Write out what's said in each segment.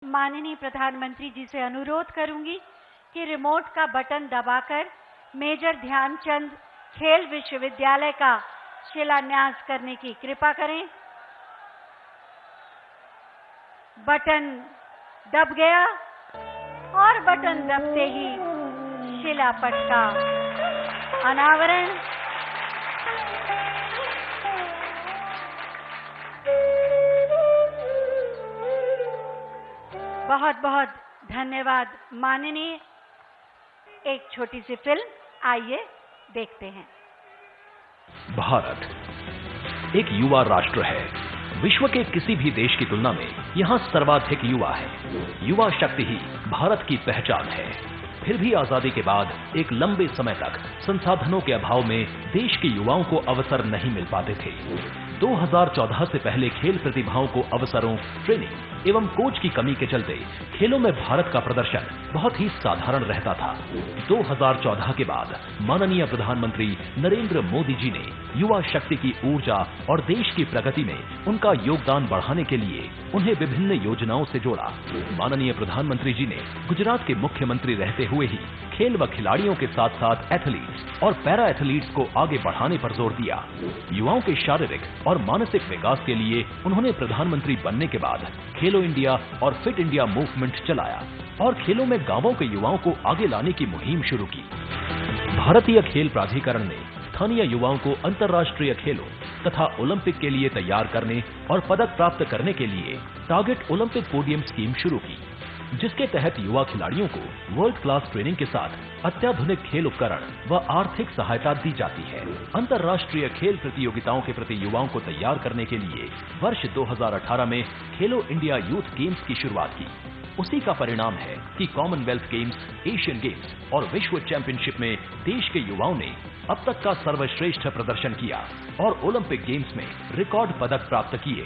माननीय प्रधानमंत्री जी से अनुरोध करूंगी कि रिमोट का बटन दबाकर मेजर ध्यानचंद खेल विश्वविद्यालय का शिलान्यास करने की कृपा करें। बटन दब गया और बटन दबते ही शिलापट का अनावरण। बहुत बहुत धन्यवाद माननीय। एक छोटी सी फिल्म आइए देखते हैं। भारत एक युवा राष्ट्र है। विश्व के किसी भी देश की तुलना में यहाँ सर्वाधिक युवा है। युवा शक्ति ही भारत की पहचान है। फिर भी आजादी के बाद एक लंबे समय तक संसाधनों के अभाव में देश के युवाओं को अवसर नहीं मिल पाते थे। 2014 से पहले खेल प्रतिभाओं को अवसरों, ट्रेनिंग एवं कोच की कमी के चलते खेलों में भारत का प्रदर्शन बहुत ही साधारण रहता था। 2014 के बाद माननीय प्रधानमंत्री नरेंद्र मोदी जी ने युवा शक्ति की ऊर्जा और देश की प्रगति में उनका योगदान बढ़ाने के लिए उन्हें विभिन्न योजनाओं से जोड़ा। माननीय प्रधानमंत्री जी ने गुजरात के मुख्यमंत्री रहते हुए ही खेल व खिलाड़ियों के साथ साथ एथलीट्स और पैरा एथलीट्स को आगे बढ़ाने पर जोर दिया। युवाओं के शारीरिक और मानसिक विकास के लिए उन्होंने प्रधानमंत्री बनने के बाद खेलो इंडिया और फिट इंडिया मूवमेंट चलाया और खेलों में गांवों के युवाओं को आगे लाने की मुहिम शुरू की। भारतीय खेल प्राधिकरण ने स्थानीय युवाओं को अंतर्राष्ट्रीय खेलों तथा ओलंपिक के लिए तैयार करने और पदक प्राप्त करने के लिए टारगेट ओलंपिक पोडियम स्कीम शुरू की, जिसके तहत युवा खिलाड़ियों को वर्ल्ड क्लास ट्रेनिंग के साथ अत्याधुनिक खेल उपकरण व आर्थिक सहायता दी जाती है। अंतर्राष्ट्रीय खेल प्रतियोगिताओं के प्रति युवाओं को तैयार करने के लिए वर्ष 2018 में खेलो इंडिया यूथ गेम्स की शुरुआत की। उसी का परिणाम है कि कॉमनवेल्थ गेम्स, एशियन गेम्स और विश्व चैंपियनशिप में देश के युवाओं ने अब तक का सर्वश्रेष्ठ प्रदर्शन किया और ओलंपिक गेम्स में रिकॉर्ड पदक प्राप्त किए।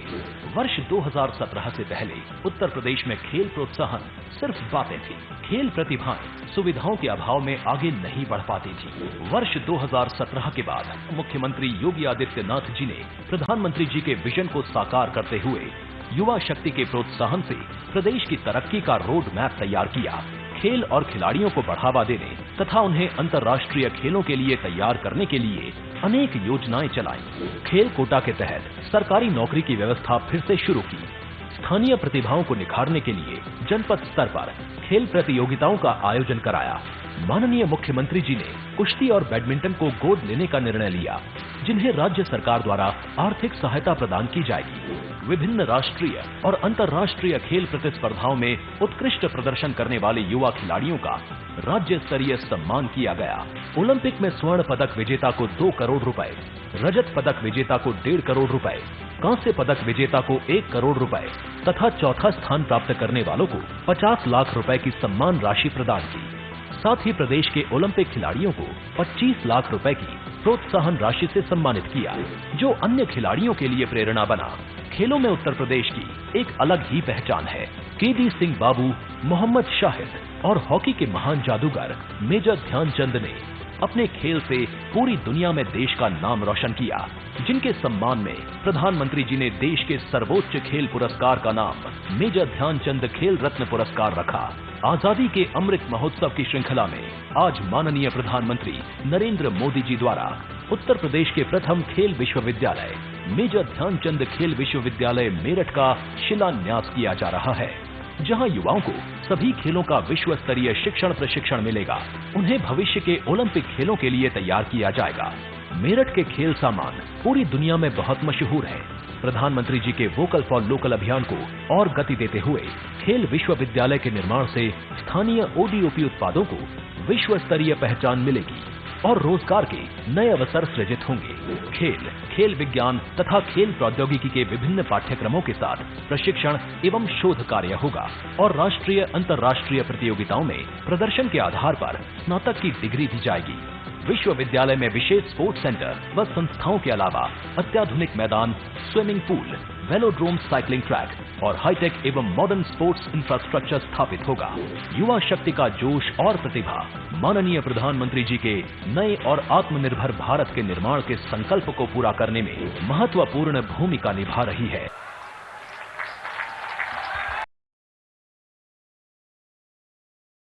वर्ष 2017 से पहले उत्तर प्रदेश में खेल प्रोत्साहन सिर्फ बातें थी। खेल प्रतिभाएं सुविधाओं के अभाव में आगे नहीं बढ़ पाती थी। वर्ष 2017 के बाद मुख्यमंत्री योगी आदित्यनाथ जी ने प्रधानमंत्री जी के विजन को साकार करते हुए युवा शक्ति के प्रोत्साहन से प्रदेश की तरक्की का रोड मैप तैयार किया। खेल और खिलाड़ियों को बढ़ावा देने तथा उन्हें अंतर्राष्ट्रीय खेलों के लिए तैयार करने के लिए अनेक योजनाएं चलाई। खेल कोटा के तहत सरकारी नौकरी की व्यवस्था फिर से शुरू की। स्थानीय प्रतिभाओं को निखारने के लिए जनपद स्तर पर खेल प्रतियोगिताओं का आयोजन कराया। माननीय मुख्यमंत्री जी ने कुश्ती और बैडमिंटन को गोद लेने का निर्णय लिया, जिन्हें राज्य सरकार द्वारा आर्थिक सहायता प्रदान की जाएगी। विभिन्न राष्ट्रीय और अंतर्राष्ट्रीय खेल प्रतिस्पर्धाओं में उत्कृष्ट प्रदर्शन करने वाले युवा खिलाड़ियों का राज्य स्तरीय सम्मान किया गया। ओलंपिक में स्वर्ण पदक विजेता को 2 करोड़ रुपए, रजत पदक विजेता को 1.5 करोड़ रुपए, कांस्य पदक विजेता को 1 करोड़ रुपए तथा चौथा स्थान प्राप्त करने वालों को 50 लाख रुपए की सम्मान राशि प्रदान की। साथ ही प्रदेश के ओलंपिक खिलाड़ियों को 25 लाख रुपए की प्रोत्साहन राशि से सम्मानित किया, जो अन्य खिलाड़ियों के लिए प्रेरणा बना। खेलों में उत्तर प्रदेश की एक अलग ही पहचान है। केडी सिंह बाबू, मोहम्मद शाहिद और हॉकी के महान जादूगर मेजर ध्यानचंद ने अपने खेल से पूरी दुनिया में देश का नाम रोशन किया, जिनके सम्मान में प्रधानमंत्री जी ने देश के सर्वोच्च खेल पुरस्कार का नाम मेजर ध्यानचंद खेल रत्न पुरस्कार रखा। आजादी के अमृत महोत्सव की श्रृंखला में आज माननीय प्रधानमंत्री नरेंद्र मोदी जी द्वारा उत्तर प्रदेश के प्रथम खेल विश्वविद्यालय मेजर ध्यानचंद खेल विश्वविद्यालय मेरठ का शिलान्यास किया जा रहा है, जहां युवाओं को सभी खेलों का विश्व स्तरीय शिक्षण प्रशिक्षण मिलेगा। उन्हें भविष्य के ओलंपिक खेलों के लिए तैयार किया जाएगा। मेरठ के खेल सामान पूरी दुनिया में बहुत मशहूर है। प्रधानमंत्री जी के वोकल फॉर लोकल अभियान को और गति देते हुए खेल विश्वविद्यालय के निर्माण से स्थानीय ओडीओपी उत्पादों को विश्व स्तरीय पहचान मिलेगी और रोजगार के नए अवसर सृजित होंगे। खेल विज्ञान तथा खेल प्रौद्योगिकी के विभिन्न पाठ्यक्रमों के साथ प्रशिक्षण एवं शोध कार्य होगा और राष्ट्रीय अंतर्राष्ट्रीय प्रतियोगिताओं में प्रदर्शन के आधार पर स्नातक की डिग्री दी जाएगी। विश्वविद्यालय में विशेष स्पोर्ट्स सेंटर व संस्थाओं के अलावा अत्याधुनिक मैदान, swimming pool, velodrome, cycling track और हाईटेक एवं मॉडर्न स्पोर्ट्स इंफ्रास्ट्रक्चर स्थापित होगा। युवा शक्ति का जोश और प्रतिभा माननीय प्रधानमंत्री जी के नए और आत्मनिर्भर भारत के निर्माण के संकल्प को पूरा करने में महत्वपूर्ण भूमिका निभा रही है।